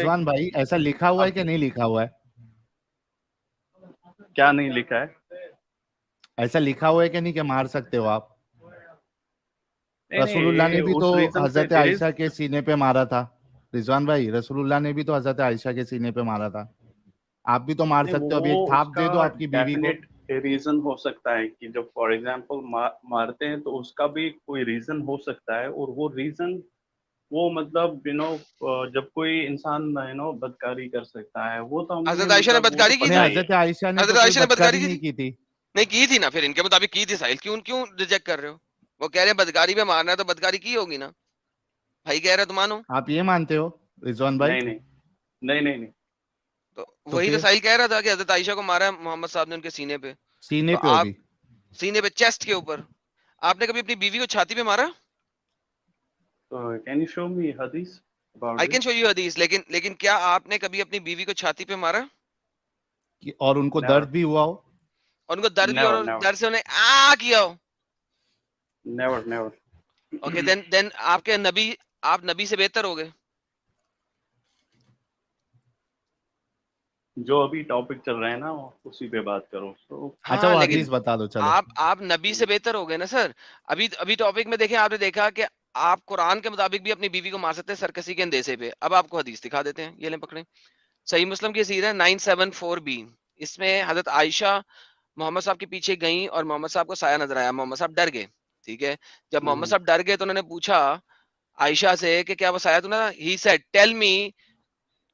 रिजवान भाई ऐसा लिखा हुआ है कि नहीं लिखा हुआ है? क्या नहीं लिखा है? ऐसा लिखा हुआ है कि नहीं कि मार सकते हो आप? नहीं रसूलुल्लाह ने ये भी तो उस रीजन पे हजरत आयशा के सीने पे मारा था। रिजवान भाई, रसूलुल्लाह ने भी तो हजरत आयशा के सीने पे मारा था। आप भी तो मार नहीं, सकते हो। अभी वो एक थाप उसका दे दो आपकी बीवी को। डेफिनेट रीजन हो सकता है कि जब फॉर एग्जांपल मारते हैं तो उसका भी कोई रीजन हो सकता है, और वो रीजन वो मतलब जब कोई इंसान बदकारी कर सकता है, वो तो हमने हजरत आयशा ने मतलब वो तो बदकारी की नहीं, थी, पता ही है। हजरत आयशा ने तो हजरत कोई आयशा ने बदकारी बदकारी की नहीं थी, की थी। नहीं की थी ना, फिर इनके मुताबिक की थी साहिल, क्यों क्यों रिजेक्ट कर रहे हो? वो कह रहे हैं बदकारी में मारना है तो बदकारी की होगी ना, भाई कह रहे तो मानो। आप ये मानते हो रिजवान भाई? नहीं नहीं नहीं नहीं नहीं। तो तो वही तो फिर साहिल कह रहा था कि हजरत आयशा को मारा है मोहम्मद साहब ने उनके सीने पे। सीने तो पे आप होगी। सीने पे, चेस्ट के ऊपर, आपने कभी अपनी बीवी को छाती पे मारा? तो कैन यू शो मी हदीस about I can this? Show you हदीस, लेकिन क्या आपने कभी अपनी बीवी को छाती पे मारा और उनको नेवर दर्द भी हुआ हो? और उनको दर्द भी, नेवर और नेवर दर्द से उन्हें आ किया हो? Never never. ओके, देन आपके नबी, आप नबी से बेहतर हो गए? जो अभी टॉपिक चल रहा है ना उसी पे बात करो तो। अच्छा, हाँ वो लेकिन हदीस बता दो चलो। आप नबी से बेहतर हो गए ना सर। अभी अभी टॉपिक में देखें, आपने देखा कि आप कुरान के मुताबिक भी अपनी बीवी को मार सकते हैं सरकसी के अंदेशे पे। अब आपको हदीस दिखा देते हैं, ये लें पकड़ें। सही मुस्लिम की हदीस है 974b। इसमें हजरत आयशा मोहम्मद साहब के पीछे गई और मोहम्मद साहब को साया नजर आया, मोहम्मद साहब डर गए। ठीक है, जब मोहम्मद साहब डर गए तो उन्होंने पूछा आयशा से कि क्या वो साया तूने? ही सेड टेल मी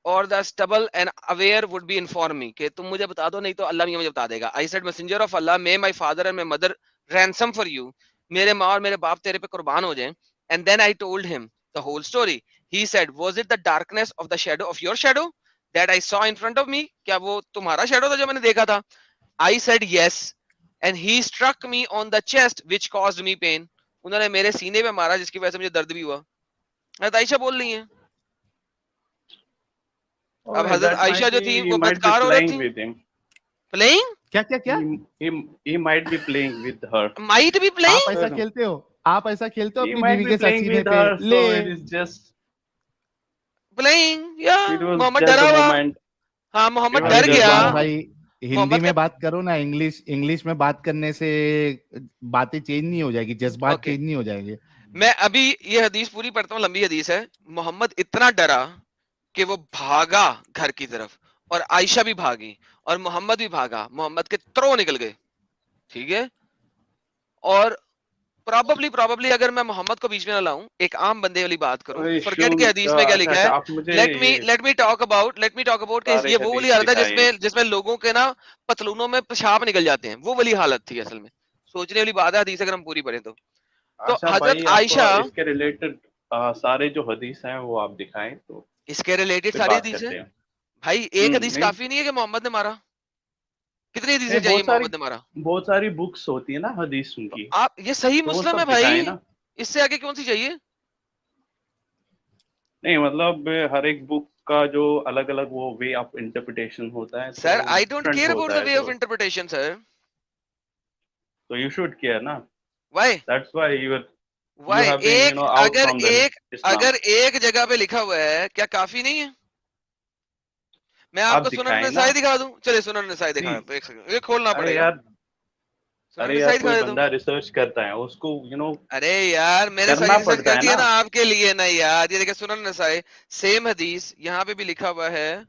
और the stubble and aware would be inform me, कि तुम मुझे बता दो नहीं तो अल्लाह भी मुझे बता देगा। I said messenger of Allah, may my father and my mother ransom for you, मेरे माँ और मेरे बाप तेरे पे कुर्बान हो जाएं। And then I told him the whole story. He said was it the darkness of the shadow of your shadow that I saw in front of me, क्या वो तुम्हारा शैडो था जो मैंने देखा था? I said yes and he struck me on the chest which caused me pain, उन्होंने मेरे सीने पे मारा जिसकी वजह से मुझे दर्द भी हुआ। हजरत आयशा बोल रही हैं। अब Okay, Hazrat that Ayesha might जो be थी he वो might be बदकार औरत playing थी, with him. प्लेइंग, क्या क्या क्या? He might be playing with her. Might be आप प्लेइंग, ऐसा खेलते हो? आप ऐसा खेलते हो He अपनी might बीवी be के साथ playing सीने with पे her, ले? so it is just playing या it was मोहम्मद just डरा a हुआ। moment. हाँ It मोहम्मद was अरे डर just गया। a Rizwan moment. भाई, हिंदी मोहम्मद में का, बात करो ना। इंग्लिश में बात करने से बातें चेंज नहीं हो जाएगी, जज्बात ओके चेंज नहीं हो जाएंगे। मैं अभी ये हदीस पूरी पढ़ता हूँ, लंबी हदीस है। मोहम्मद इतना डरा कि वो भागा घर की तरफ, और आयशा भी भागी और मोहम्मद भी भागा, मोहम्मद के त्रो निकल गए। ठीक है, और प्रॉबली अगर मैं मोहम्मद को बीच में ना लाऊं, एक आम बंदे वाली बात करूं, अरे फॉरगेट के हदीस में क्या अच्छा लिखा अच्छा, है। आप मुझे लेट मी ये लेट मी टॉक अबाउट कि सारे ये वो वाली हदीस हालत है दिखाइए। जिसमें लोगों के ना पतलूनों में पेशाब निकल जाते हैं, वो वाली हालत थी असल में। सोचने वाली बात है हदीस अगर हम पूरी पढ़ें तो अच्छा हजरत भाई, आप आयशा, इसके रिलेटेड सारे जो हदीस हैं वो आप दिखाएं तो इसके रिलेटेड फिर सारी बात हदीस है करते हैं। भाई। एक हदीस नहीं काफी नहीं है कि मोहम्मद ने मारा, कितनी हदीसें नहीं, चाहिए मोहम्मद ने मारा? बहुत सारी बुक्स होती है ना हदीस तो उनकी, आप, ये सही तो वो मुस्लिम है सब भाई, दिखाएं ना। इससे आगे कौन सी चाहिए? नहीं मतलब हर एक बुक का जो अलग अलग वो वे ऑफ इंटरप्रिटेशन होता है, तो sir I don't different care about होता द है, वे ऑफ तो interpretation sir. You should care ना। Why? That's why you why? have been एक out from the Islam. अगर एक जगह पे लिखा हुआ है क्या काफी नहीं है? मैं आप आपको सुनन दिखाएं ना नसाई दिखा दूं, चलिए सुनन नसाई दिखा, प्लीज। एक सेकंड ये खोलना अरे पड़ेगा। यार सुनन अरे यार, नसाई कोई दिखा देता हूं। बंदा रिसर्च करता है उसको अरे यार मैंने सारी करना रिसर्च पड़ता कर है दी है ना। ना आपके लिए ना यार। ये देखिए सुनन नसाई, सेम हदीस यहाँ पे भी लिखा हुआ है,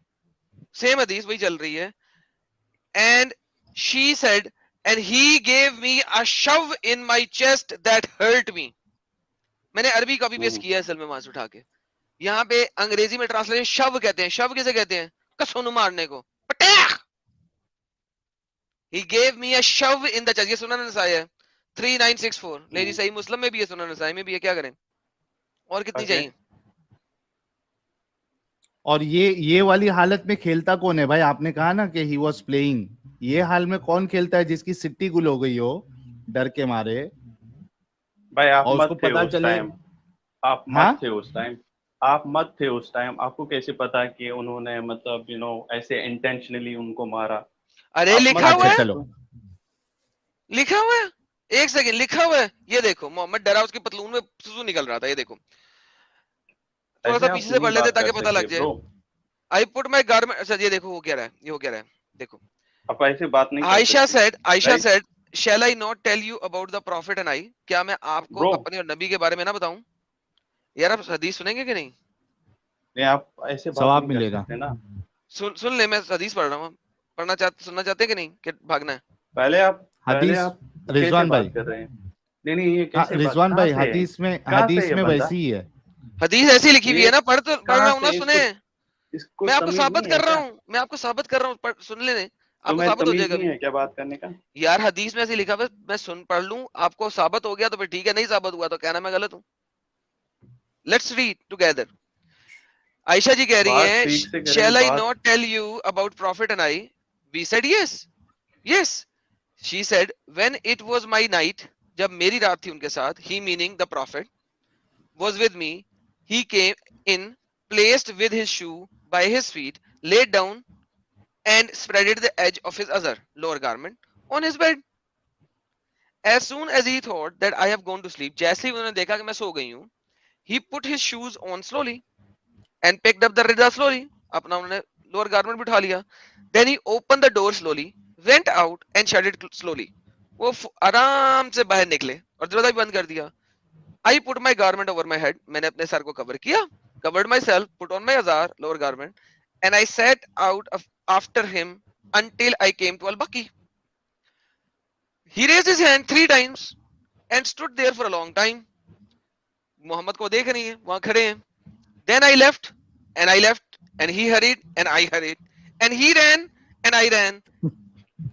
सेम हदीस वही चल रही है। And she said and he gave me a shove in my chest that hurt me. मैंने अरबी कॉपी पेस्ट किया है असल में वहां से उठा के। यहाँ पे अंग्रेजी में ट्रांसलेशन शव कहते हैं। शव किसे कहते हैं? कसों मारने को, पटैक। He gave me a shove in the chest। ये सुनन नसाई है 3964। लेडी सही मुस्लिम में भी है, सुनन नसाई में भी है। क्या करें, और कितनी ओके। चाहिए? और ये वाली हालत में खेलता कौन है भाई? आपने कहा ना कि ही वॉज प्लेइंग। ये हाल में कौन खेलता है जिसकी सिट्टी गुल हो गई हो डर के मारे, भाई आप और उसको मत थे पता उस चले? टाइम। आप हाँ, मत थे उस टाइम। आप मत थे उस टाइम, आपको कैसे पता कि उन्होंने मतलब ऐसे इंटेंशनली उनको मारा? अरे आप लिखा मत हुआ अच्छा थे है, तब चलो। तो। लिखा हुआ है, एक सेकंड, लिखा हुआ है। ये देखो मोहम्मद डरा, उसकी पतलून में सुसु निकल रहा था। ये देखो, थोड़ा ऐसे सा आप पीछे से नहीं पढ़ लेते बात कर ताकि पता सकते लग जाए। Bro. I put my garment. अच्छा ये देखो हो क्या रहा है, ये हो क्या रहा है, देखो. आप ऐसे बात नहीं कर Aisha सकते. Right? said, shall I not tell you about the prophet and I? क्या मैं आपको Bro. अपने और नबी के बारे में ना बताऊं? यार आप हदीस सुनेंगे कि नहीं? नहीं, आप ऐसे बात सवाब नहीं कर मिलेगा. सकते ना. सुन ले, मैं हदीस पढ़ रहा हूँ. सुनना चाहते हैं कि नहीं, कि भागना है? पहले आप हदीस कैसे रिजवान भाई. बात कर रहे हैं? नहीं ये हाँ, कैसे रिजवान बात, भाई कहाँ से है? हदीस में कहाँ से ये बंदा? वैसी ही है. हदीस ऐसी लिखी हुई है ना, पढ़ रहा कहाँ हूँ ना, से सुने. इसको मैं आपको तमीज साबित नहीं है कर रहा क्या? हूँ, मैं आपको साबित कर रहा हूँ, सुन लेने, आपको तुम्हें साबित हो तमीज जाएगा. नहीं है क्या बात करने का? यार हदीस में ऐसे लिखा हुआ है, मैं सुन पढ़ लूं, आपको साबित हो गया तो फिर ठीक है, नहीं साबित हुआ तो कहना मैं गलत हूँ. Let's read together. Ayesha ji कह रही बात हैं, ठीक से करें, shall I बात. not tell you about prophet and I? We said yes. Yes. She said, when it was my night, जब मेरी रात थी उनके साथ, he meaning the prophet was with me, he came in, placed with his shoe by his feet, laid down and spreaded the edge of his other lower garment on his bed. As soon as he thought that I have gone to sleep, जैसे ही उन्होंने देखा कि मैं सो गई हूँ, he put his shoes on slowly and picked up the rida slowly. अपना उन्होंने lower garment बिठा लिया. Then he opened the door slowly, went out and shut it slowly. वो आराम से बाहर निकले और दरवाजा भी बंद कर दिया. I put my garment over my head. मैंने अपने सर को कवर किया. Covered myself, put on my azar lower garment, and I sat out after him until I came to al-Baqi. He raised his hand 3 times and stood there for a long time. Mohammad को देख रही है, वहां खड़े हैं. Then I left and he hurried and I hurried and he ran and I ran.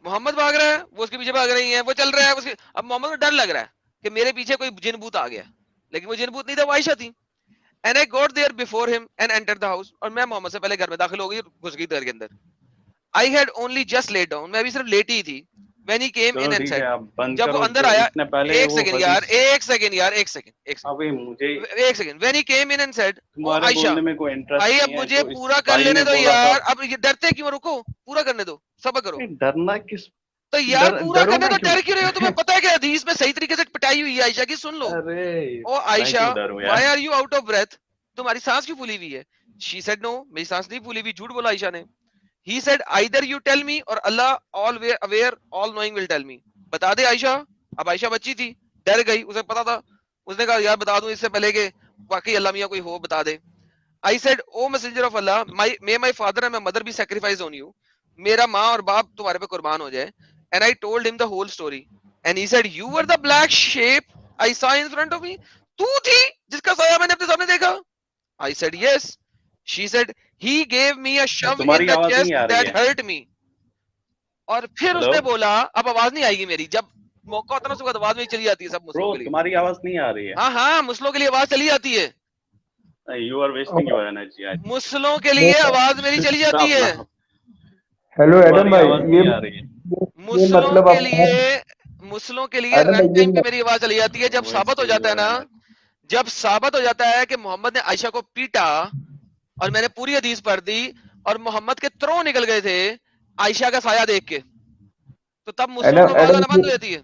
Mohammad भाग रहा है, वो उसके पीछे भाग रही है, वो चल रहा है उसके. अब मोहम्मद को डर लग रहा है कि मेरे पीछे कोई जिन भूत आ गया, लेकिन वो जिन भूत नहीं था, वो आयशा थी. And I got there before him and entered the house. और मैं मोहम्मद से पहले घर में दाखिल हो गई और घुस गई घर के अंदर. I had only just laid down. मैं अभी सिर्फ लेटी ही थी. When he came in and said, जब वो अंदर आया, एक सेकंड यार, अभी मुझे एक second. When he came in and said, तुम्हारे आयशा, बोलने में कोई इंटरेस्ट भाई नहीं अब है, मुझे तो इस पूरा कर भाई लेने ने दो बोला यार. था. अब ये डरते क्यों, रुको, पूरा करने दो, सब्र करो. डरना किस? तो यार पूरा करने दो, डरोगे डर क्यों? क्यों रहे हो? तुम्हें पता है कि हदीस में सही तरीके से पिटाई हुई है आयशा की, सुन लो. अरे ओ आयशा, मैं क्यों डरूं यार? why are you out of breath? तुम्हारी सांस क्यों फूली हुई है? She said no, मेरी सांस नहीं फूली हुई. झूठ बोला आयशा ने. He said either you tell me or Allah all aware all knowing will tell me. बता दे आयशा. अब आयशा बच्ची थी, डर गई, उसे पता था. उसने कहा यार बता दूं इससे पहले कि वाकई अल्लाह मियां कोई हो, बता दे. I said, O messenger of Allah, may my father and my mother be sacrificed on you. मेरा माँ और बाप तुम्हारे पे कुर्बान हो जाए. And I told him the whole story. And he said, you were the black shape I saw in front of me. तू थी जिसका साया मैंने अपने सामने देखा. I said yes. She said, he gave me a shove in तुम्हारी the आवाज chest नहीं आ रही that है. hurt me. और फिर Hello? उसने बोला, अब आवाज नहीं आएगी मेरी, जब मौका होता है उसके बाद आवाज नहीं चली जाती है सब ब्रो मुस्लिमों के लिए. तुम्हारी आवाज नहीं आ रही है. हाँ हाँ, मुस्लिमों के लिए आवाज चली जाती है. You are wasting your energy. मुस्लिमों के लिए आवाज मेरी चली जाती है. हेलो एडम भाई, नहीं आ रही है. मुस्लिमों मतलब के आप- लिए अरे रन ये टाइम पे मेरी आवाज चली जाती है. जब Wasting साबित हो जाता है ना, your जब साबित हो जाता है कि मोहम्मद ने आयशा को पीटा और मैंने पूरी हदीस पढ़ दी और मोहम्मद के त्रो निकल गए थे आयशा का साया देख के, तो तब मुस्लिमों को आवाज आना बंद हो जाती है.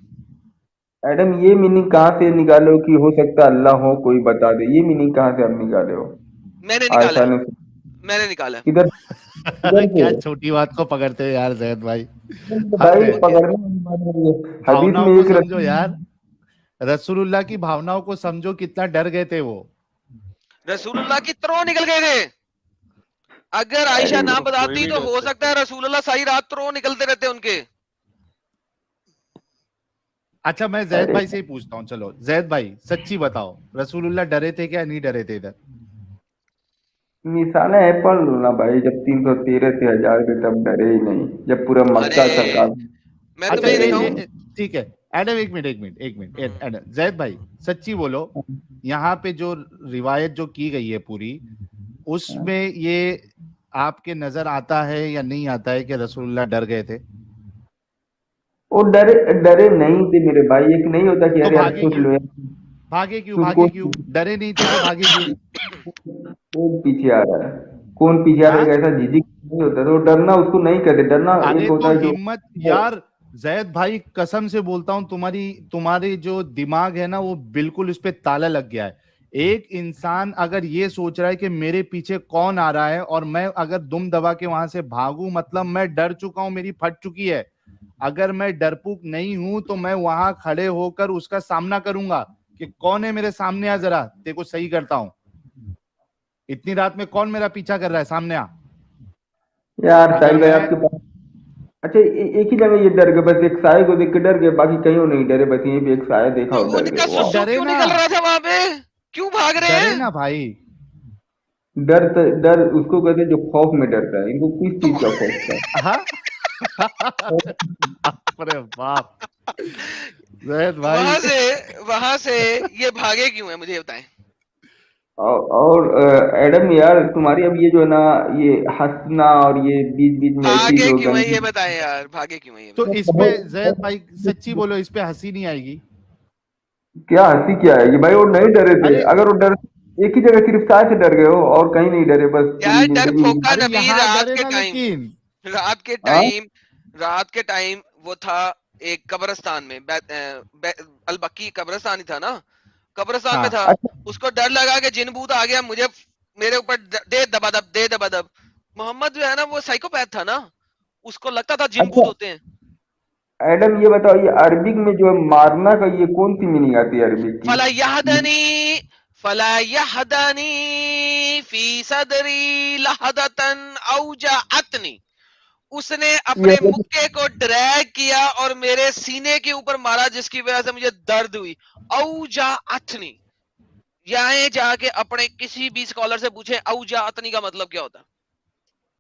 एडम ये मीनिंग कहाँ से निकाले हो कि हो सकता है अल्लाह हो, कोई बता दे? ये मीनिंग कहाँ से आप निकाले हो? मैंने निकाला आयशा है, ने मैंने निकाला है. किधर किधर क्या से? छोटी बात को पकड़ते हो यार जैद भाई. भाई है। पकड़ने वाली बात नहीं है. हदीस भावनाओं में को एक समझो यार, रसूलुल्लाह की भावनाओं को समझो, कितना डर गए थे वो. रसूलुल्लाह की त्रो निकल गए थे. अगर आयशा ना कोई बताती भी तो कर हो सकता सकता है रसूलुल्लाह सारी रात त्रो निकलते रहते उनके. अच्छा मैं जैद भाई से ही पूछता हूँ. चलो जैद भाई सच्ची बताओ, रसूलुल्लाह डरे थे क्या नहीं डरे थे इधर? निशाना है पढ़ लो ना भाई. जब 313 थे, 1000 थे, तब डरे ही नहीं. जब पूरा मक्का अरे, सरकार मैं अच्छा तुम्हें ये दिखाऊं. ठीक है एडम, एक मिनट एडम, जैद भाई सच्ची बोलो, यहाँ पे जो रिवायत जो की गई है पूरी, उसमें ये आपके नजर आता है या नहीं आता है कि रसूलुल्लाह डर गए थे? वो डरे नहीं थे मेरे भाई. एक नहीं होता कि तो अरे यार भागे सोच क्यों? लो यार, भागे क्यों? तुझको डरे नहीं थे तो भागे क्यों? कौन पीछे आ रहा है, कौन पीछे आ रहा है, ऐसा झिझक नहीं होता. तो डरना उसको नहीं कहते. डरना अरे एक होता तो है जो हिम्मत यार, जैद भाई कसम से बोलता हूँ, तुम्हारे जो दिमाग है ना वो बिल्कुल उस पे ताला लग गया है. ایک انسان اگر یہ سوچ رہا ہے کہ میرے پیچھے کون آ رہا ہے اور میں اگر دم دبا کے وہاں سے بھاگوں، مطلب میں ڈر چکا ہوں، میری پھٹ چکی ہے. اگر میں ڈرپوک نہیں ہوں تو میں وہاں کھڑے ہو کر اس کا سامنا کروں گا کہ کون ہے میرے سامنے، آ ذرا تے کو صحیح کرتا ہوں. اتنی رات میں کون میرا پیچھا کر رہا ہے، سامنے آ. یار اگر ساحل بھائی میں آپ کے پاس اچھا ایک ہی جگہ یہ ڈر گئے، بس ایک سائے کو دیکھ کے ڈر گئے، باقی کہیں نہیں ڈرے، بس یہیں پہ ایک سایہ دیکھا تو اور ڈر ان گئے. کا واہ. سسو ڈرے کیوں نا، نکل رہا تھا وہاں پہ؟ کیوں بھاگ رہے ڈرے ہیں؟ نا بھائی. ڈر اس کو کہتے ہیں جو خوف میں ڈرتا ہے. ان کو کس چیز کا خوف تھا؟ ہاں ارے باپ زید بھائی. وہاں سے یہ بھاگے کیوں ہیں مجھے بتائیں. اور ایڈم یار تمہاری اب یہ جو ہے نا یہ ہنسنا اور یہ بیچ بیچ میں ایسی بھاگے جو کیوں ہیں یہ بتائیں یار، بھاگے کیوں ہیں یہ تو بتائیں. اس پہ زید بھائی سچی بولو، اس پہ ہنسی نہیں آئے گی؟ کیا ہنسی کیا ہے یہ بھائی؟ وہ نہیں ڈرے تھے. ارے اگر وہ ڈر ایک ہی جگہ صرف سائے سے ڈر گئے ہو اور کہیں نہیں ڈرے، بس پوری یار ڈر زندگی میں. پھوکا ارے نبی یہاں رات ڈرے کے نا، ٹائم، لیکن ہاں رات کے ٹائم وہ تھا ایک قبرستان میں، البکی قبرستان ہی تھا نا، قبرستان میں ہاں تھا. اچھا اس کو ڈر لگا کہ جن بوت آ گیا مجھے، میرے اوپر دے دبا دب. محمد جو ہے نا وہ سائیکوپیتھ تھا نا، اس کو لگتا تھا جن اچھا بوت ہوتے ہیں. ایڈم یہ بتاؤ، یہ عربک میں جو ہے مارنا کا یہ کون سی میننگ آتی ہے عربک کی؟ فلا یحدنی فی صدری لحدتن اوجعتنی. اس نے اپنے یہ مکے کو ڈریگ کیا اور میرے سینے کے اوپر مارا، جس کی وجہ سے مجھے درد ہوئی. اوجعتنی، یہاں جا کے اپنے کسی بھی اسکالر سے پوچھیں اوجعتنی کا مطلب کیا ہوتا ہے.